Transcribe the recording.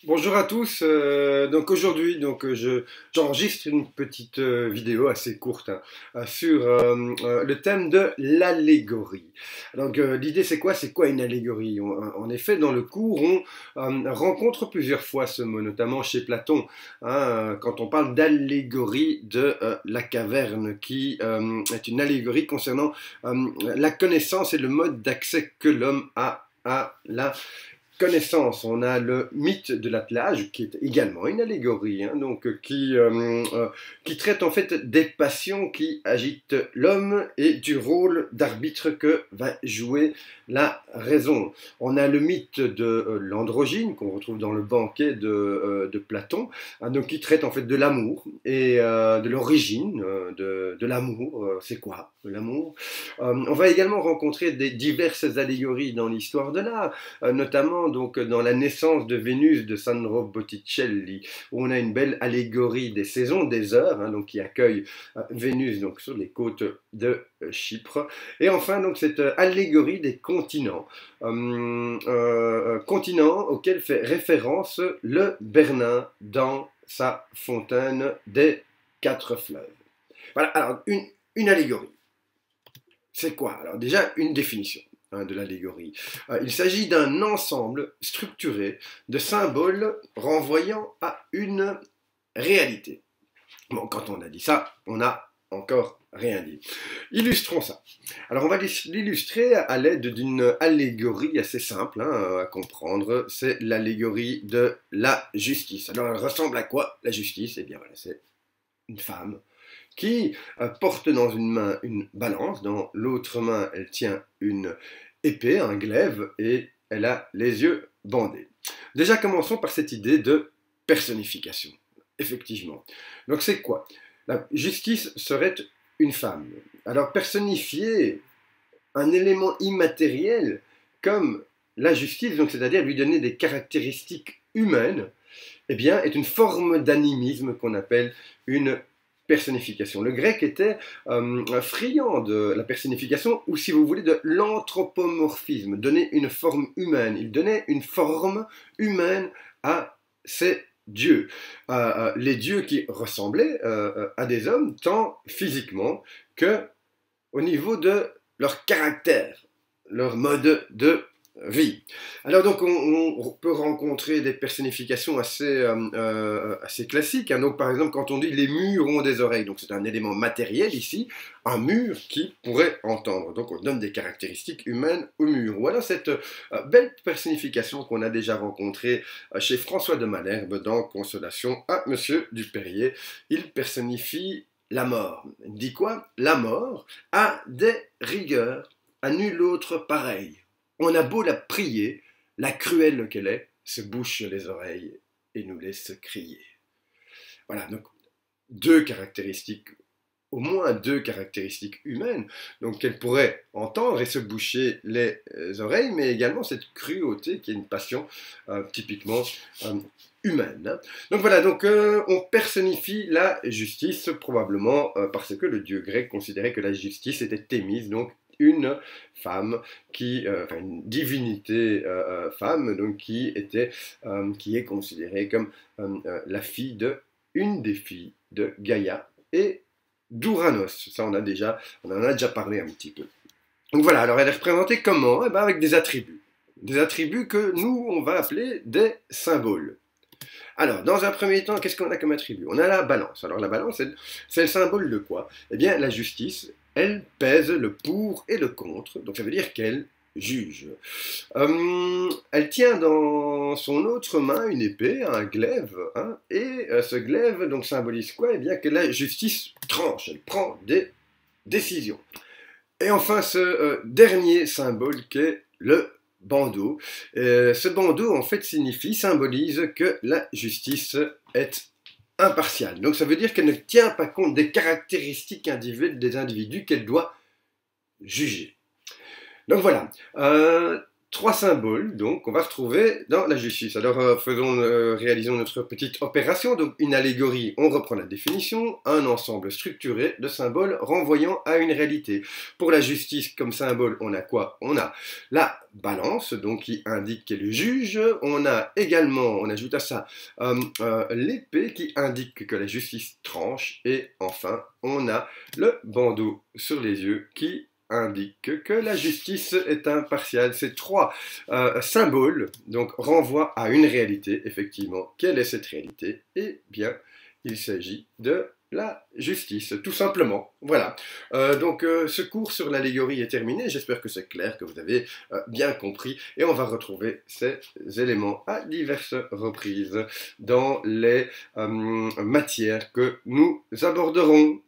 Bonjour à tous. Donc aujourd'hui, j'enregistre une petite vidéo assez courte sur le thème de l'allégorie. Donc l'idée c'est quoi? C'est quoi une allégorie? En effet, dans le cours, on rencontre plusieurs fois ce mot, notamment chez Platon, quand on parle d'allégorie de la caverne, qui est une allégorie concernant la connaissance et le mode d'accès que l'homme a à la connaissance. On a le mythe de l'attelage, qui est également une allégorie, qui traite en fait des passions qui agitent l'homme et du rôle d'arbitre que va jouer la raison. On a le mythe de l'androgyne, qu'on retrouve dans le banquet de Platon, donc qui traite en fait de l'amour et de l'origine de l'amour. C'est quoi l'amour? On va également rencontrer des diverses allégories dans l'histoire de l'art, notamment donc dans la naissance de Vénus de Sandro Botticelli, où on a une belle allégorie des saisons, des heures, donc qui accueille Vénus donc sur les côtes de Chypre. Et enfin donc cette allégorie des continents, continents auquel fait référence le Bernin dans sa fontaine des quatre fleuves. Voilà, alors une allégorie. C'est quoi? Alors déjà, une définition de l'allégorie. Il s'agit d'un ensemble structuré de symboles renvoyant à une réalité. Bon, quand on a dit ça, on n'a encore rien dit. Illustrons ça. Alors on va l'illustrer à l'aide d'une allégorie assez simple à comprendre. C'est l'allégorie de la justice. Alors elle ressemble à quoi, la justice? Eh bien voilà, c'est une femme qui porte dans une main une balance, dans l'autre main elle tient une épée, un glaive, et elle a les yeux bandés. Déjà commençons par cette idée de personnification, effectivement. Donc c'est quoi? La justice serait une femme. Alors personnifier un élément immatériel comme la justice, donc c'est-à-dire lui donner des caractéristiques humaines, eh bien, est une forme d'animisme qu'on appelle une personnification. Le grec était friand de la personnification, ou si vous voulez, de l'anthropomorphisme, donner une forme humaine. Il donnait une forme humaine à ses dieux. Les dieux qui ressemblaient à des hommes, tant physiquement que au niveau de leur caractère, leur mode de vie. Alors donc on peut rencontrer des personnifications assez classiques. Donc par exemple quand on dit les murs ont des oreilles, donc c'est un élément matériel ici, un mur qui pourrait entendre. Donc on donne des caractéristiques humaines au mur. Ou alors cette belle personnification qu'on a déjà rencontrée chez François de Malherbe dans Consolation à Monsieur Dupérier. Il personnifie la mort. Il dit quoi? La mort a des rigueurs, à nul autre pareil. On a beau la prier, la cruelle qu'elle est, se bouche les oreilles et nous laisse crier. Voilà, donc deux caractéristiques, au moins deux caractéristiques humaines, donc qu'elle pourrait entendre et se boucher les oreilles, mais également cette cruauté qui est une passion typiquement humaine. Donc voilà, donc on personnifie la justice probablement parce que le dieu grec considérait que la justice était Thémis, donc une femme enfin une divinité femme, donc qui est considérée comme la fille une des filles de Gaïa et d'Ouranos. Ça on en a déjà parlé un petit peu. Donc voilà, alors elle est représentée comment? Eh bien, avec des attributs. Des attributs que nous on va appeler des symboles. Alors, dans un premier temps, qu'est-ce qu'on a comme attribut? On a la balance. Alors la balance, c'est le symbole de quoi? Eh bien, la justice, elle pèse le pour et le contre, donc ça veut dire qu'elle juge. Elle tient dans son autre main une épée, un glaive, et ce glaive donc symbolise quoi? Eh bien que la justice tranche, elle prend des décisions. Et enfin, ce dernier symbole qu'est le bandeau. Ce bandeau, en fait, symbolise que la justice est impartiale. Donc ça veut dire qu'elle ne tient pas compte des caractéristiques individuelles des individus qu'elle doit juger. Donc voilà. trois symboles, donc, qu'on va retrouver dans la justice. Alors, réalisons notre petite opération. Donc, une allégorie, on reprend la définition, un ensemble structuré de symboles renvoyant à une réalité. Pour la justice, comme symbole, on a quoi? On a la balance, donc, qui indique qu'elle est le juge. On a également, on ajoute à ça, l'épée, qui indique que la justice tranche. Et enfin, on a le bandeau sur les yeux, qui indique que la justice est impartiale. Ces trois symboles donc renvoient à une réalité, effectivement. Quelle est cette réalité? Eh bien, il s'agit de la justice, tout simplement. Voilà. Ce cours sur l'allégorie est terminé. J'espère que c'est clair, que vous avez bien compris. Et on va retrouver ces éléments à diverses reprises dans les matières que nous aborderons.